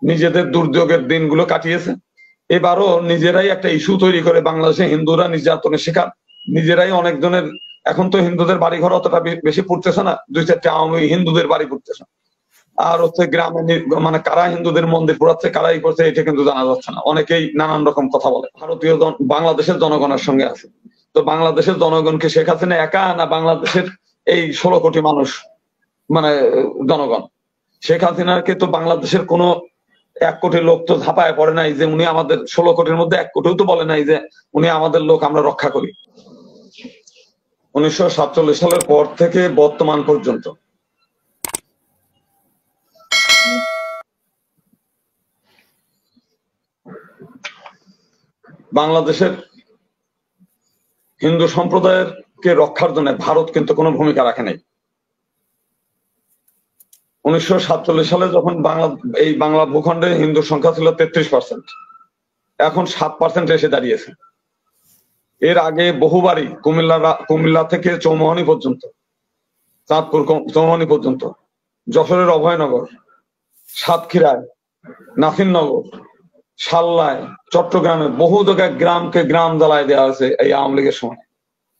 নিজেদের দুর্যোগের দিনগুলো কাটিয়েছে। এবারও নিজেরাই একটা ইস্যু তৈরি করে বাংলাদেশে হিন্দুরা নির্যাতনের শিকার, নিজেরাই অনেকজনের, এখন তো হিন্দুদের বাড়ি ঘর অতটা বেশি পড়তেছে না, 2-4টা আওয়ামী হিন্দুদের বাড়ি পড়তেছে, আর হচ্ছে গ্রামে মানে কারা হিন্দুদের মন্দির পোড়াচ্ছে কারাই করছে এটা কিন্তু জানা যাচ্ছে না। অনেকেই নানান রকম কথা বলে। ভারতীয় বাংলাদেশের জনগণের সঙ্গে আছে, তো বাংলাদেশের জনগণকে শেখ হাসিনা একা না বাংলাদেশের এই 16 কোটি মানুষ মানে জনগণ? শেখ হাসিনাকে তো বাংলাদেশের কোনো 1 কোটি লোক তো ঝাঁপায় পড়ে নাই যে উনি আমাদের, 16 কোটির মধ্যে 1 কোটিও তো বলে নাই যে উনি আমাদের লোক, আমরা রক্ষা করি। 1947 সালের পর থেকে বর্তমান পর্যন্ত বাংলাদেশের হিন্দু সম্প্রদায়ের কে রক্ষার জন্য ভারত কিন্তু কোনো ভূমিকা রাখে নাই। 1947 সালে যখন এই বাংলা ভূখণ্ডে হিন্দুর সংখ্যা ছিল 33%, এখন 7% এসে দাঁড়িয়েছে। এর আগে বহুবারই কুমিল্লা থেকে চৌমোহনী পর্যন্ত, চাঁদপুর চৌমোহনী পর্যন্ত, যশোরের অভয়নগর, সাতক্ষীরায়, নাসিরনগর, সাল্লায়, চট্টগ্রামে বহু জায়গায় গ্রামকে গ্রাম জ্বালায় দেওয়া হয়েছে এই আওয়ামী লীগের সময়।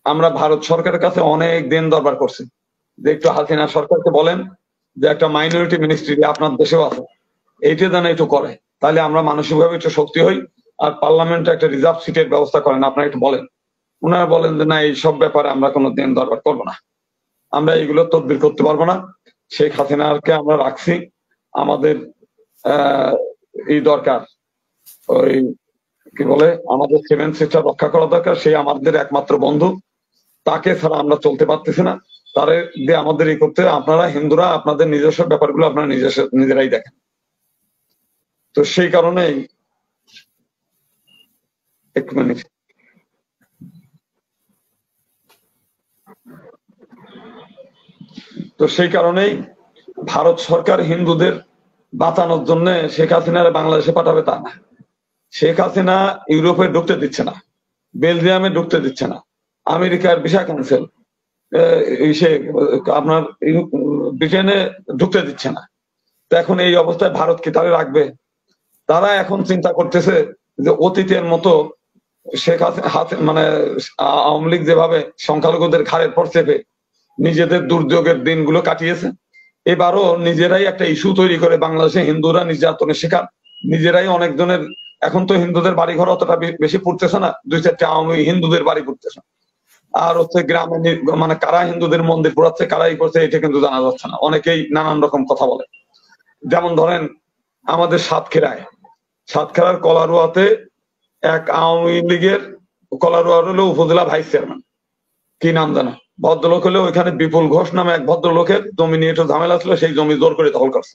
আমরা ভারত সরকারের কাছে অনেক দিন দরবার করছি যে একটু হাসিনা সরকারকে বলেন যে একটা মাইনরিটি মিনিস্ট্রি আপনার দেশেও আছে, এইটা যেন একটু করে, তাহলে আমরা মানসিকভাবে একটু শক্তি হই, আর পার্লামেন্টে একটা রিজার্ভ সিটের ব্যবস্থা করেন, আপনারা একটু বলেন। ওনারা বলেন যে না, এই সব ব্যাপারে আমরা কোনো দিন দরবার করবো না, আমরা এইগুলো তদবির করতে পারবো না। শেখ হাসিনাকে আমরা রাখছি, আমাদের এই দরকার, ওই কি বলে, আমাদের 7 সিস্টার রক্ষা করা দরকার, সেই আমাদের একমাত্র বন্ধু, তাকে ছাড়া আমরা চলতে পারতেছি না, তারে দিয়ে আমাদের এই করতে, আপনারা হিন্দুরা আপনাদের নিজস্ব ব্যাপারগুলো আপনারা নিজেরাই দেখেন। তো সেই কারণেই এক মিনিট, তো সেই কারণেই ভারত সরকার হিন্দুদের বাঁচানোর জন্য শেখ হাসিনার বাংলাদেশে পাঠাবে তা না। শেখ হাসিনা ইউরোপে ঢুকতে দিচ্ছে না, বেলজিয়ামে ঢুকতে দিচ্ছে না, আমেরিকার ভিসা ক্যান্সেল, আপনার ব্রিটেনে ঢুকতে দিচ্ছে না। তো এখন এই অবস্থায় ভারত কি তাহলে রাখবে? তারা এখন চিন্তা করতেছে যে অতীতের মতো শেখ হাসিনা মানে আওয়ামী লীগ যেভাবে সংখ্যালঘুদের ঘাড়ের পর চেপে নিজেদের দুর্যোগের দিনগুলো কাটিয়েছে, এবারও নিজেরাই একটা ইস্যু তৈরি করে বাংলাদেশে হিন্দুরা নির্যাতনের শিকার, নিজেরাই অনেকজনের, এখন তো হিন্দুদের বাড়ি ঘর অতটা বেশি পড়তেছে না, 2-4টা আওয়ামী হিন্দুদের বাড়ি পড়তেছে, আর হচ্ছে গ্রামে মানে কারা হিন্দুদের মন্দির পোড়াচ্ছে কারাই করছে এটা কিন্তু জানা যাচ্ছে না। অনেকেই নানান রকম কথা বলে। যেমন ধরেন আমাদের সাতক্ষীরার কলারুয়াতে এক আওয়ামী লীগের, কলারুয়ার হলো উপজেলা ভাইস চেয়ারম্যান, কি নাম জানা, ভদ্রলোক হলে ওইখানে বিপুল ঘোষ নামে এক ভদ্রলোকের জমি নিয়ে একটু ঝামেলা ছিল, সেই জমি জোর করে দখল করছে,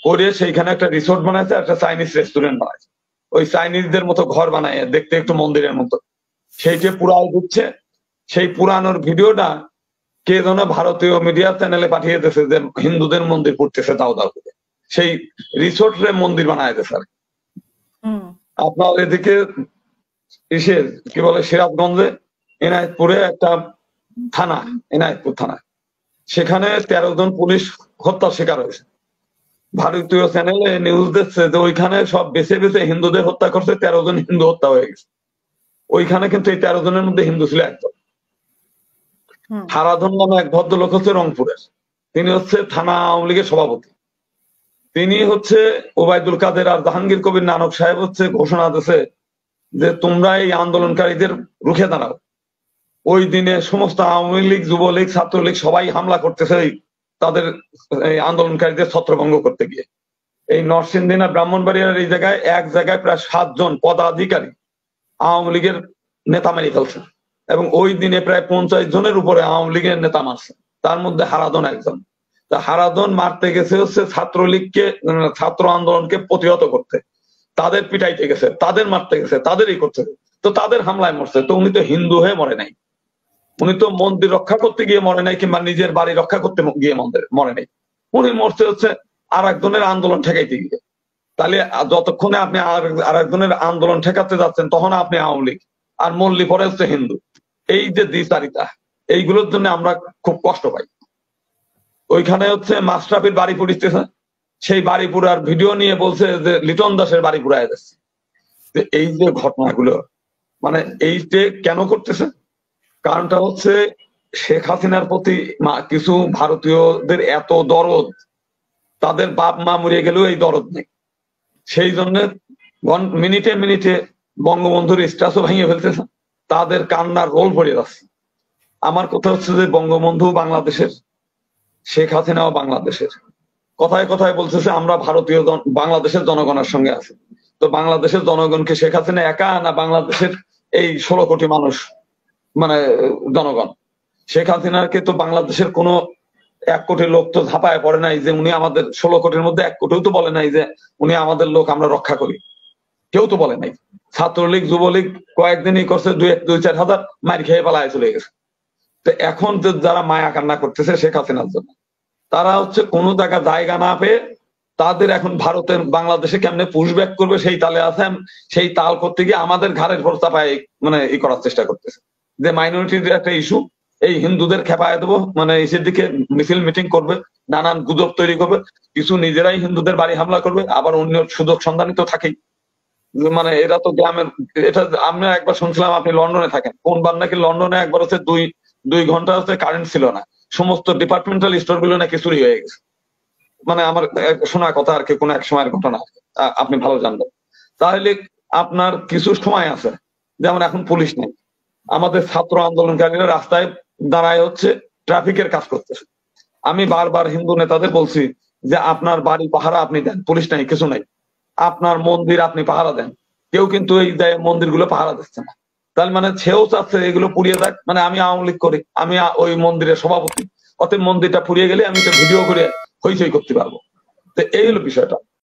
করে সেইখানে একটা রিসোর্ট বানাইছে, একটা চাইনিজ রেস্টুরেন্ট বানাইছে, ওই চাইনিজদের মতো ঘর বানায় দেখতে একটু মন্দিরের মতো, সেইটা পুরাই দিচ্ছে। সেই পুরানোর ভিডিওটা কে যেন ভারতীয় মিডিয়া চ্যানেলে পাঠিয়ে দিয়েছে যে হিন্দুদের মন্দির পড়তেছে দাও দাও করে, সেই রিসোর্টে মন্দির বানায় দিয়েছে। আপনার এদিকে কি বলে সিরাজগঞ্জে এনায়তপুরে একটা থানা, এনায়তপুর থানা, সেখানে 13 জন পুলিশ হত্যার শিকার হয়েছে। ভারতীয় চ্যানেলে নিউজ দিচ্ছে যে ওইখানে সব বেছে বেছে হিন্দুদের হত্যা করছে, 13 জন হিন্দু হত্যা হয়ে গেছে ওইখানে, কিন্তু এই 13 জনের মধ্যে হিন্দু ছিল একজন। হারাধন নামে এক ভদ্রলোক হচ্ছে রংপুরের, তিনি হচ্ছে থানা আওয়ামী লীগের সভাপতি, তিনি হচ্ছে ওবায়দুল কাদের আর জাহাঙ্গীর কবির নানক সাহেব হচ্ছে ঘোষণা দিয়েছে যে তোমরা এই আন্দোলনকারীদের রুখে দাঁড়াও। ওই দিনে সমস্ত আওয়ামী লীগ, যুবলীগ, ছাত্রলীগ সবাই হামলা করতেছে তাদের এই আন্দোলনকারীদের ছত্রভঙ্গ করতে গিয়ে। এই নরসিংদী না ব্রাহ্মণবাড়িয়ার এই জায়গায় এক জায়গায় প্রায় 7 জন পদাধিকারী আওয়ামী লীগের নেতা মেরে ফেলছে, এবং ওই দিনে প্রায় 50 জনের উপরে আওয়ামী লীগের নেতা মারছে, তার মধ্যে হারাধন একজন। তা হারাধন মারতে গেছে হচ্ছে ছাত্রলীগকে, ছাত্র আন্দোলনকে প্রতিহত করতে, তাদের পিটাইতে গেছে, তাদের মারতে গেছে, তাদেরই করছে, তো তাদের হামলায় মরছে। তো উনি তো হিন্দু হয়ে মরে নাই, উনি তো মন্দির রক্ষা করতে গিয়ে মরে নাই, কিংবা নিজের বাড়ি রক্ষা করতে গিয়ে মরে নাই, উনি মরছে হচ্ছে আর একজনের আন্দোলন ঠেকাইতে গিয়ে। তাহলে যতক্ষণে আপনি আর একজনের আন্দোলন ঠেকাতে যাচ্ছেন তখন আপনি আওয়ামী লীগ, আর মল্লি পরে হচ্ছে হিন্দু। এই যে দ্বিচারিতা, এইগুলোর জন্য আমরা খুব কষ্ট পাই। ওইখানে হচ্ছে মাশরাফির বাড়ি পুড়িতেছে, সেই বাড়ি পুরার ভিডিও নিয়ে বলছে যে লিটন দাসের বাড়ি পুরায় যাচ্ছে। এই যে ঘটনাগুলো মানে এই যে কেন করতেছে, কারণটা হচ্ছে শেখ হাসিনার প্রতি কিছু ভারতীয়দের এত দরদ, তাদের বাপ মা মরিয়ে গেলেও এই দরদ নেই। সেই জন্য মিনিটে মিনিটে বঙ্গবন্ধুর স্ট্যাচও ভেঙে ফেলতেছে, তাদের কান্নার রোল পড়ে যাচ্ছে। আমার কথা হচ্ছে যে বঙ্গবন্ধু বাংলাদেশের, শেখ হাসিনাও বাংলাদেশের। কথায় কথায় বলতেছে আমরা ভারতীয় বাংলাদেশের জনগণের সঙ্গে আছি। তো বাংলাদেশের জনগণকে শেখ হাসিনা একা, না বাংলাদেশের এই 16 কোটি মানুষ মানে জনগণ? শেখ হাসিনাকে তো বাংলাদেশের কোনো 1 কোটি লোক তো ঝাঁপায় পড়ে নাই যে উনি আমাদের 16 কোটির মধ্যে 1 কোটিও তো বলে নাই যে উনি আমাদের লোক, আমরা রক্ষা করি। কেউ তো বলে নাই। ছাত্রলীগ যুবলীগ কয়েকদিনই করছে, 2-4 হাজার মার খেয়ে পালায় চলে গেছে। তো এখন যারা মায়া কান্না করতেছে শেখ হাসিনার জন্য, তারা হচ্ছে কোনো জায়গা না পেয়ে তাদের এখন ভারতের বাংলাদেশে কেমনে পুশব্যাক করবে সেই তালে আছেন। সেই তাল করতে গিয়ে আমাদের ঘাড়ের ভর চাপায় মানে ই করার চেষ্টা করতেছে যে মাইনরিটির একটা ইস্যু, এই হিন্দুদের খেপায় দেবো, মানে ইসের দিকে মিছিল মিটিং করবে, নানান গুজব তৈরি করবে, কিছু নিজেরাই হিন্দুদের বাড়ি হামলা করবে, আবার অন্য সুযোগ সন্ধানী তো থাকেই। মানে এরা তো গ্রামের, এটা আমরা একবার শুনছিলাম আপনি লন্ডনে থাকেন, কোনবার নাকি লন্ডনে একবার হচ্ছে 2 ঘন্টা হচ্ছে কারেন্ট ছিল না, সমস্ত ডিপার্টমেন্টাল স্টোর গুলো নাকি চুরি হয়ে গেছে। মানে আমার শোনা কথা আর কি, কোন এক সময়ের ঘটনা, আপনি ভালো জানবেন। তাহলে আপনার কিছু সময় আছে, যেমন এখন পুলিশ নেই, আমাদের ছাত্র আন্দোলনকারীরা রাস্তায় দাঁড়ায় হচ্ছে ট্রাফিকের কাজ করতেছে। আমি বারবার হিন্দু নেতাদের বলছি যে আপনার বাড়ি পাহারা আপনি দেন, পুলিশ নাই, কিছু নাই। আপনার মন্দির আপনি পাহারা দেন, কেউ কিন্তু এই মন্দিরগুলো পাহারা দিচ্ছে না। তাহলে মানে সেও চাচ্ছে এগুলো পুড়িয়ে যাক। মানে আমি আওয়ামী লীগ করি, আমি ওই মন্দিরের সভাপতি, অতএব মন্দিরটা পুড়িয়ে গেলে আমি তো ভিডিও করে হইচই করতে পারবো। তো এই হলো বিষয়টা।